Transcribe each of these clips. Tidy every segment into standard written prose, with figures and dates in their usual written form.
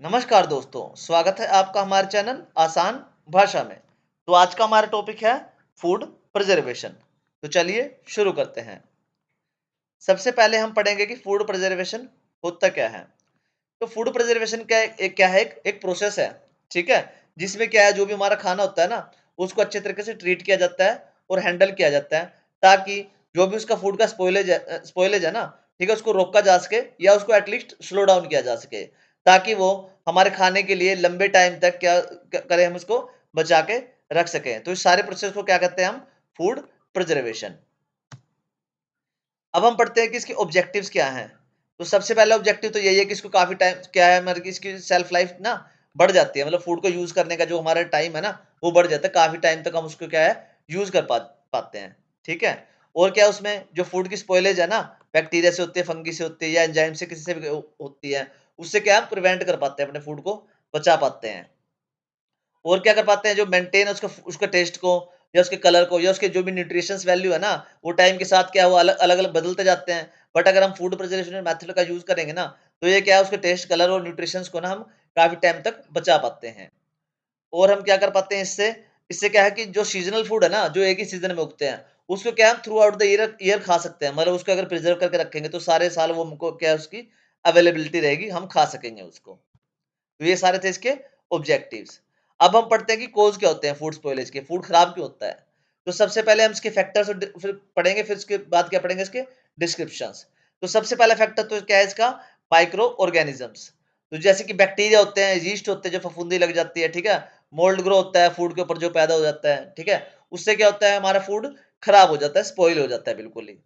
नमस्कार दोस्तों, स्वागत है आपका हमारे चैनल आसान भाषा में। तो आज का हमारा टॉपिक है फूड प्रिजर्वेशन। तो चलिए शुरू करते हैं। सबसे पहले हम पढ़ेंगे कि फूड प्रिजर्वेशन होता क्या है। तो फूड प्रिजर्वेशन क्या एक क्या है एक प्रोसेस है, ठीक है, जिसमें क्या है जो भी हमारा खाना होता है ना, उसको अच्छे तरीके से ट्रीट किया जाता है और हैंडल किया जाता है, ताकि जो भी उसका फूड का स्पॉइलेज है ना, ठीक है, उसको रोका जा सके या उसको एटलीस्ट स्लो डाउन किया जा सके, ताकि वो हमारे खाने के लिए लंबे टाइम तक क्या करें, हम उसको बचा के रख सकें। तो इस सारे प्रोसेस को क्या कहते हैं हम? Food preservation. अब हम पढ़ते हैं कि इसके ऑब्जेक्टिव्स क्या हैं। तो सबसे पहला ऑब्जेक्टिव तो यही है कि इसको काफ़ी टाइम क्या है, मतलब कि इसकी सेल्फ लाइफ ना बढ़ जाती है। मतलब फूड को यूज़ करने का जो हमारा टाइम है ना, वो बढ़ जाता है। काफ़ी टाइम तक हम उसको क्या है, यूज़ कर पाते हैं, ठीक है? और क्या उसमें जो फूड की स्पॉइलेज है ना, बैक्टीरिया से होती है, फंगी से होती है या एंजाइम से किसी से भी होती है, उससे क्या हम प्रिवेंट कर पाते हैं, अपने फूड को बचा पाते हैं। और क्या कर पाते हैं, जो मेंटेन है उसका उसका टेस्ट को या उसके कलर को या उसके जो भी न्यूट्रिशंस वैल्यू है ना, वो टाइम के साथ क्या हुआ अलग-अलग बदलते जाते हैं। बट अगर हम फूड प्रिजर्वेशन मेथड का यूज़ करेंगे ना, तो ये क्या है, उसके टेस्ट, कलर और न्यूट्रिशंस को ना हम काफ़ी टाइम तक बचा पाते हैं। और हम क्या कर पाते हैं इससे, इससे क्या है कि जो सीज़नल फूड है ना, जो एक ही सीज़न में उगते हैं, उसको क्या है हम through out the year year खा सकते हैं। मतलब उसको अगर प्रिज़र्व करके रखेंगे तो सारे साल वो हमको क्या है, उसकी अवेलेबिलिटी रहेगी, हम खा सकेंगे उसको। तो ये सारे थे इसके ऑब्जेक्टिव्स। अब हम पढ़ते हैं कि कॉज़ क्या होते हैं फूड स्पॉइलेज के, फूड खराब क्यों होता है। तो सबसे पहले हम इसके फैक्टर्स और फिर पढ़ेंगे, फिर इसके बाद क्या पढ़ेंगे, इसके डिस्क्रिप्शंस। तो सबसे पहला फैक्टर तो क्या है इसका, माइक्रो ऑर्गेनिजम्स। तो जैसे कि बैक्टीरिया होते हैं, यीस्ट होते हैं जो फफूंदी लग जाती है, ठीक है, मोल्ड ग्रो होता है फूड के ऊपर जो पैदा हो जाता है, ठीक है, उससे क्या होता है, हमारा फूड खराब हो जाता है, स्पॉइल हो जाता है बिल्कुल ही।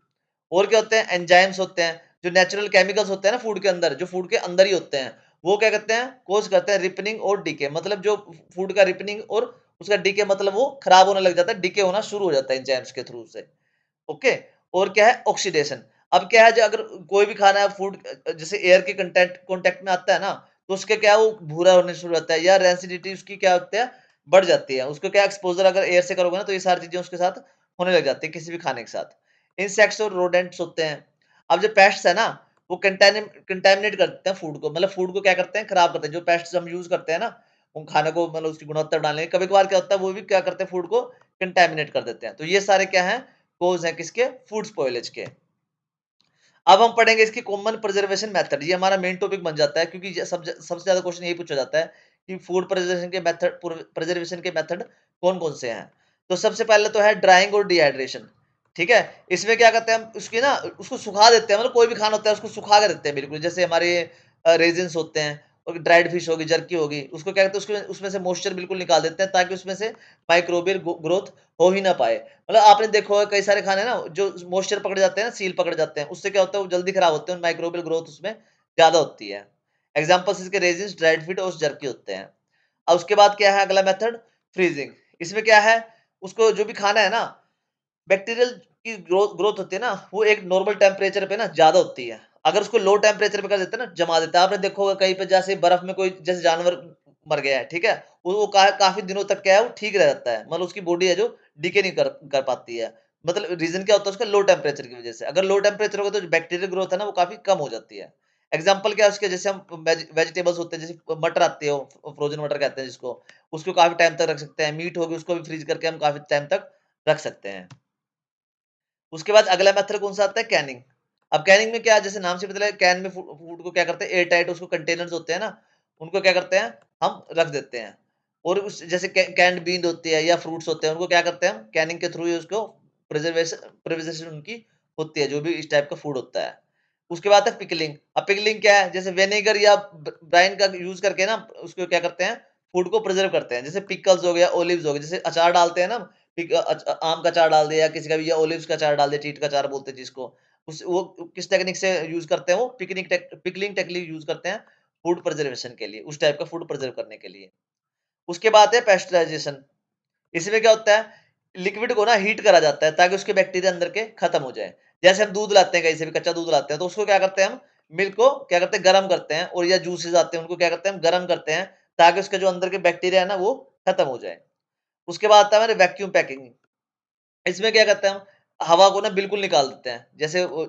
और क्या होते हैं, एंजाइम्स होते हैं, जो नेचुरल केमिकल्स होते हैं ना फूड के अंदर, जो फूड के अंदर ही होते हैं, वो क्या करते हैं, कोज़ करते हैं रिपनिंग और डीके। मतलब जो फूड का रिपनिंग और उसका डीके, मतलब वो खराब होने लग जाता है, डीके होना शुरू हो जाता है एंजाइम्स के थ्रू से। ओके। और क्या है, ऑक्सीडेशन। अब क्या है, जो अगर कोई भी खाना है फूड जैसे एयर के कंटेंट कांटेक्ट में आता है ना, तो उसके क्या है, वो भूरा होने शुरू होता है या रेसिडिटी उसकी क्या होती है, बढ़ जाती है। उसको क्या एक्सपोज़र अगर एयर से करोगे ना, तो ये सारी चीज़ें उसके साथ होने लग जाती है किसी भी खाने के साथ। इंसेक्ट्स और रोडेंट्स होते हैं। अब जो पेस्ट्स है ना, वो कंटामिनेट कर देते हैं फूड को, मतलब फूड को क्या करते हैं, खराब करते हैं। जो पेस्ट्स हम यूज़ करते हैं ना, उन खाने को मतलब उसकी गुणवत्ता बढ़ाने के, कभी-कभार क्या होता है, वो भी क्या करते हैं, फूड को कंटामिनेट कर देते हैं। तो ये सारे क्या हैं, कोज़ हैं किसके, फूड स्पॉइलेज के। अब हम पढ़ेंगे इसकी कॉमन प्रिजर्वेशन मेथड। ये हमारा मेन टॉपिक बन जाता है, क्योंकि ये सबसे ज़्यादा क्वेश्चन यही पूछा जाता है कि फूड प्रिजर्वेशन के मेथड कौन-कौन से हैं। तो सबसे पहले तो है ड्राइंग और डिहाइड्रेशन, ठीक है? इसमें क्या करते हैं हम, उसकी ना उसको सुखा देते हैं, मतलब कोई भी खाना होता है उसको सुखा के देते हैं बिल्कुल। जैसे हमारे रेज़िन्स होते हैं और ड्राइड फिश होगी, जर्की होगी, उसको क्या कहते हैं, उसमें उसमें से मॉइस्चर बिल्कुल निकाल देते हैं, ताकि उसमें से माइक्रोबियल ग्रोथ हो ही ना पाए। मतलब आपने देखा होगा कई सारे खाने ना जो मॉइस्चर पकड़ जाते हैं ना, सील पकड़ जाते हैं, उससे क्या होता है, वो जल्दी खराब होते हैं और माइक्रोबियल ग्रोथ उसमें ज़्यादा होती है। एग्ज़ाम्पल्स इसके रेज़िन्स, ड्राइड फिश और जर्की होते हैं। अब उसके बाद क्या है अगला मेथड, फ्रीज़िंग। इसमें क्या है, उसको जो भी खाना है ना, बैक्टीरियल की ग्रोथ होती है ना, वो एक नॉर्मल टेम्परेचर पे ना ज़्यादा होती है। अगर उसको लो टेम्परेचर पे कर देते हैं ना, जमा देते हैं। आपने देखा होगा कहीं पे जैसे बर्फ में कोई जैसे जानवर मर गया है, ठीक है? वो काफ़ी दिनों तक क्या है, वो ठीक रह जाता है। मतलब उसकी बॉडी है जो डिके नहीं कर कर पाती है। मतलब रीज़न क्या होता है उसका, लो टेम्परेचर की वज़ह से। अगर लो टेम्परेचर होगा तो जो बैक्टीरियल ग्रोथ है ना, वो काफ़ी कम हो जाती है। एग्ज़ाम्पल क्या है उसके, जैसे हम वेजिटेबल्स होते हैं, जैसे मटर आती है, वो फ्रोज़न मटर कहते हैं जिसको, उसको काफ़ी टाइम तक रख सकते हैं। मीट होगी, उसको भी फ्रीज़ करके हम काफ़ी टाइम तक रख सकते हैं। उसके बाद अगला मेथड कौन सा आता है, कैनिंग। अब कैनिंग में क्या है, जैसे नाम से पता लगा, कैन में फूड को क्या करते हैं, एयर टाइट उसको कंटेनर्स होते हैं ना, उनको क्या करते हैं, हम रख देते हैं। और उस जैसे कैन्ड बीन होती है या फ्रूट्स होते हैं, उनको क्या करते हैं हम, कैनिंग के थ्रू ही उसको प्रिजर्वेशन उनकी होती है, जो भी इस टाइप का फूड होता है। उसके बाद है पिकलिंग। अब पिकलिंग क्या है, जैसे विनेगर या ब्राइन का यूज करके ना, उसको क्या करते हैं, फूड को प्रिजर्व करते हैं। जैसे पिकल्स हो गया, ओलिव्स हो गए, जैसे अचार डालते हैं ना, आम का अचार डाल दिया, या किसी का भी, या ओलिव्स का अचार डाल दिया, टीट का अचार बोलते हैं जिसको। उस वो किस टेक्निक से यूज़ करते हैं, वो पिकलिंग टेक्निक यूज़ करते हैं फूड प्रिजर्वेशन के लिए, उस टाइप का फूड प्रिजर्व करने के लिए। उसके बाद है पेस्चराइज़ेशन। इसमें क्या होता है, लिक्विड को ना हीट करा जाता है, ताकि उसके बैक्टीरिया अंदर के खत्म हो जाए। जैसे हम दूध लाते हैं, कहीं से भी कच्चा दूध लाते हैं, तो उसको क्या करते हैं हम, मिल्क को क्या करते हैं, गरम करते हैं, और या जूसेस आते हैं, उनको क्या करते हैं, हम गरम करते हैं, ताकि उसके जो अंदर के बैक्टीरिया है ना, वो खत्म हो जाए। उसके बाद आता है हमारे वैक्यूम पैकिंग। इसमें क्या करते हैं हम, हवा को ना बिल्कुल निकाल देते हैं, जैसे वो,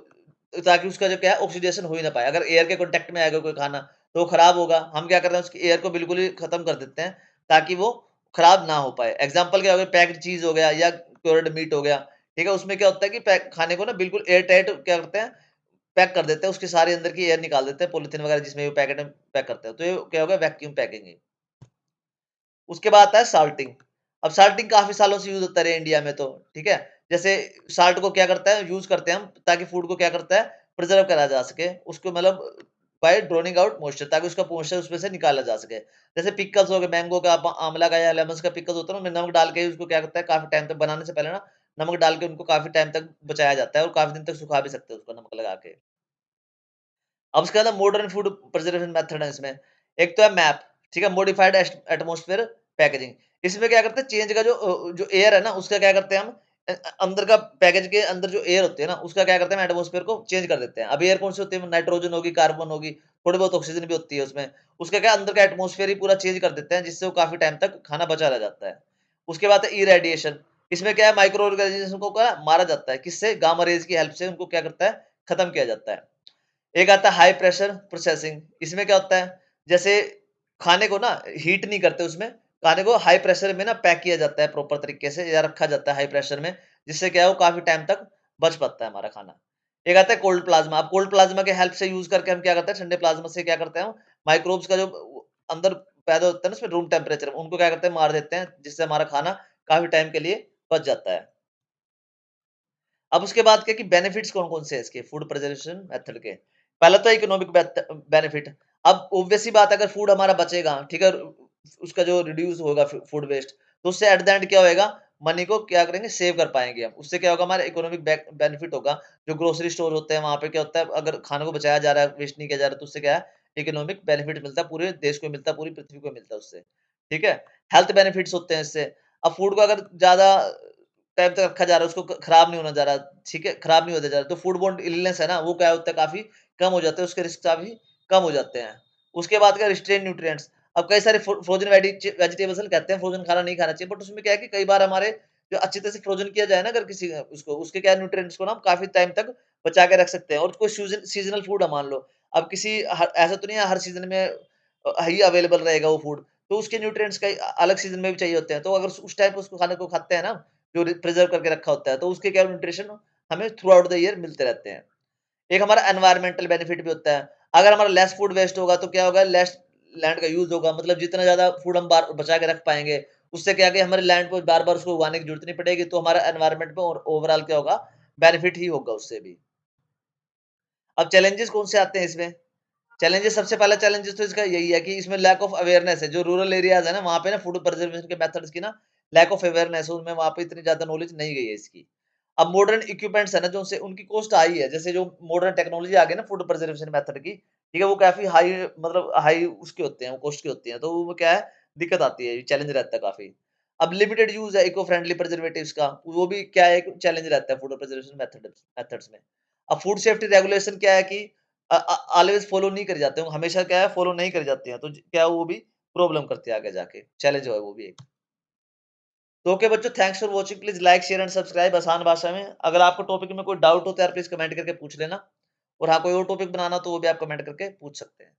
ताकि उसका जो क्या है, ऑक्सीडेशन हो ही ना पाए। अगर एयर के कॉन्टैक्ट में आएगा कोई खाना, तो वो खराब होगा। हम क्या कर रहे हैं उसकी एयर को बिल्कुल ही खत्म कर देते हैं ताकि वो खराब ना हो पाए। एग्जाम्पल क्या हो गया, पैक्ड चीज़ हो गया या क्योर्ड मीट हो गया, ठीक है? उसमें क्या होता है कि पैक खाने को ना बिल्कुल एयर टाइट क्या करते हैं, पैक कर देते हैं, उसकी सारी अंदर की एयर निकाल देते हैं, पॉलीथीन वगैरह जिसमें वो पैकेट में पैक करते हैं। तो ये क्या होगा, वैक्यूम पैकिंग। उसके बाद आता है साल्टिंग। अब साल्टिंग काफ़ी सालों से यूज़ होता रहा है इंडिया में तो, ठीक है? जैसे साल्ट को क्या करता है, यूज़ करते हैं हम ताकि फूड को क्या करता है, प्रिज़र्व करा जा सके। उसको मतलब बाय ड्रोनिंग आउट मॉइस्चर, ताकि उसका मॉइस्चर उसमें से निकाला जा सके। जैसे पिकल्स हो गए, मैंगो का, आँवला का या लेमन्स का पिकल्स होता है ना, उनमें नमक डाल के उसको क्या करता है, काफ़ी टाइम तक बनाने से पहले ना नमक डाल के उनको काफ़ी टाइम तक बचाया जाता है और काफ़ी दिन तक सुखा भी सकते हैं उसको नमक लगा के। अब उसके बाद मॉडर्न फूड प्रिजर्वेशन मेथड है इसमें। एक तो है मैप, ठीक है? Modified atmosphere packaging. इसमें क्या करते हैं, चेंज का जो एयर है ना, उसका क्या करते हैं हम, अंदर का पैकेज के अंदर जो एयर होती है ना, उसका क्या करते हैं, हम एटमॉस्फेयर को चेंज कर देते हैं। अब एयर कौन सी होती है, नाइट्रोजन होगी, कार्बन होगी, थोड़ी बहुत ऑक्सीजन भी होती है उसमें। उसका क्या अंदर का एटमॉस्फेयर ही पूरा चेंज कर देते हैं, जिससे वो काफ़ी टाइम तक खाना बचा रह जाता है। उसके बाद है इरेडिएशन। इसमें क्या है, माइक्रो ऑर्गेनाइजेशन को क्या मारा जाता है, किससे? गामा रेज़ की हेल्प से उनको क्या करता है, खत्म किया जाता है। एक आता है हाई प्रेशर प्रोसेसिंग। इसमें क्या होता है, जैसे खाने को ना हीट नहीं करते उसमें, खाने को हाई प्रेशर में ना पैक किया जाता है प्रॉपर तरीके से या रखा जाता है हाई प्रेशर में, जिससे क्या है वो काफ़ी टाइम तक बच पाता है हमारा खाना। एक आता है कोल्ड प्लाज़्मा। अब कोल्ड प्लाज़्मा के हेल्प से यूज़ करके हम क्या करते हैं, ठंडे प्लाज़्मा से क्या करते हैं हम, माइक्रोब्स का जो अंदर पैदा होता है ना उसमें रूम टेम्परेचर, उनको क्या करते हैं, मार देते हैं, जिससे हमारा खाना काफ़ी टाइम के लिए बच जाता है। अब उसके बाद क्या कि बेनिफिट्स कौन-कौन से हैं इसके फूड प्रिजर्वेशन मेथड के। पहला तो इकोनॉमिक बेनिफिट। अब ऑब्वियस सी बात है, अगर फूड हमारा बचेगा, ठीक है? उसका जो रिड्यूस होगा फूड वेस्ट, तो उससे एट द एंड क्या होएगा, मनी को क्या करेंगे, सेव कर पाएँगे हम। उससे क्या होगा, हमारा इकोनॉमिक बेनिफिट होगा। जो ग्रोसरी स्टोर होते हैं वहाँ पे क्या होता है, अगर खाने को बचाया जा रहा है, वेस्ट नहीं किया जा रहा है, तो उससे क्या है, इकोनॉमिक बेनिफिट मिलता है, पूरे देश को मिलता है, पूरी पृथ्वी को मिलता है उससे। ठीक है? हेल्थ बेनिफिट्स होते हैं इससे। अब फूड को अगर ज़्यादा टाइम तक रखा जा रहा है, उसको खराब नहीं होना जा रहा, ठीक है? खराब नहीं होता जा रहा, तो फूड बोर्न इलनेस है ना, वो क्या होता है, काफ़ी कम हो जाते हैं, उसके रिस्क काफ़ी कम हो जाते हैं। उसके बाद क्या, रिस्ट्रेन न्यूट्रिएंट्स। अब कई सारे फ्रोज़न वेजिटेबल्स कहते हैं फ्रोज़न खाना नहीं खाना चाहिए, बट उसमें क्या है कि कई बार हमारे जो अच्छी तरह से फ्रोज़न किया जाए ना अगर किसी उसको, उसके क्या न्यूट्रिएंट्स को ना हम काफ़ी टाइम तक बचा के रख सकते हैं। और कोई सीज़नल फूड है मान लो, अब किसी ह ऐसा तो नहीं है हर सीज़न में ही अवेलेबल रहेगा वो फूड, तो उसके न्यूट्रिएंट्स कई अलग सीज़न में भी चाहिए होते हैं। तो अगर उस टाइम पे उसको खाने को खाते हैं ना, जो प्रिजर्व करके रखा होता है, तो उसके क्या न्यूट्रिशन हमें थ्रू आउट द ईयर मिलते रहते हैं। एक हमारा एनवायरमेंटल बेनिफिट भी होता है। अगर हमारा लेस फूड वेस्ट होगा तो क्या होगा, लेस लैंड का यूज़ होगा, मतलब जितना ज़्यादा फूड हम बार बचा के रख पाएँगे, उससे क्या है कि हमारे लैंड को बार-बार उसको उगाने की ज़रूरत नहीं पड़ेगी, तो हमारा एनवायरनमेंट पे और ओवरऑल क्या होगा, बेनिफिट ही होगा उससे भी। अब चैलेंजेस कौन से आते हैं इसमें? चैलेंजेस, सबसे पहला चैलेंजेस तो इसका यही है कि इसमें लैक ऑफ अवेयरनेस है। जो रूरल एरियाज़ है ना, वहाँ पे ना फूड प्रिजर्वेशन के मेथड्स की ना लैक ऑफ अवेयरनेस है, उनमें वहाँ पे इतनी ज़्यादा नॉलेज नहीं गई है इसकी। अब मॉडर्न इक्विपमेंट्स है ना, जो उनसे उनकी कॉस्ट हाई है। जैसे जो मॉडर्न टेक्नोलॉजी आ गई ना फूड प्रिजर्वेशन मेथड की, ठीक है? वो काफ़ी हाई, मतलब हाई उसके होते हैं, वो कॉस्ट के होती हैं। तो वो क्या है, दिक्कत आती है, चैलेंज रहता है काफ़ी। अब लिमिटेड यूज़ है इको फ्रेंडली प्रिजर्वेटिव्स का, वो भी क्या है, एक चैलेंज रहता है फूड प्रिजर्वेशन मेथड्स में। अब फूड सेफ्टी रेगुलेशन क्या है कि ऑलवेज़ फॉलो नहीं करी जाते हैं, हमेशा क्या है, फॉलो नहीं करी जाती हैं, तो क्या है वो भी प्रॉब्लम करती है आगे जाके, चैलेंज है वो भी एक। तो ओके बच्चों, thanks for watching, please like, share and subscribe आसान भाषा में। अगर आपको टॉपिक में कोई डाउट हो तो यार प्लीज़ कमेंट करके पूछ लेना। और हाँ, कोई और टॉपिक बनाना हो तो वो भी आप कमेंट करके पूछ सकते हैं।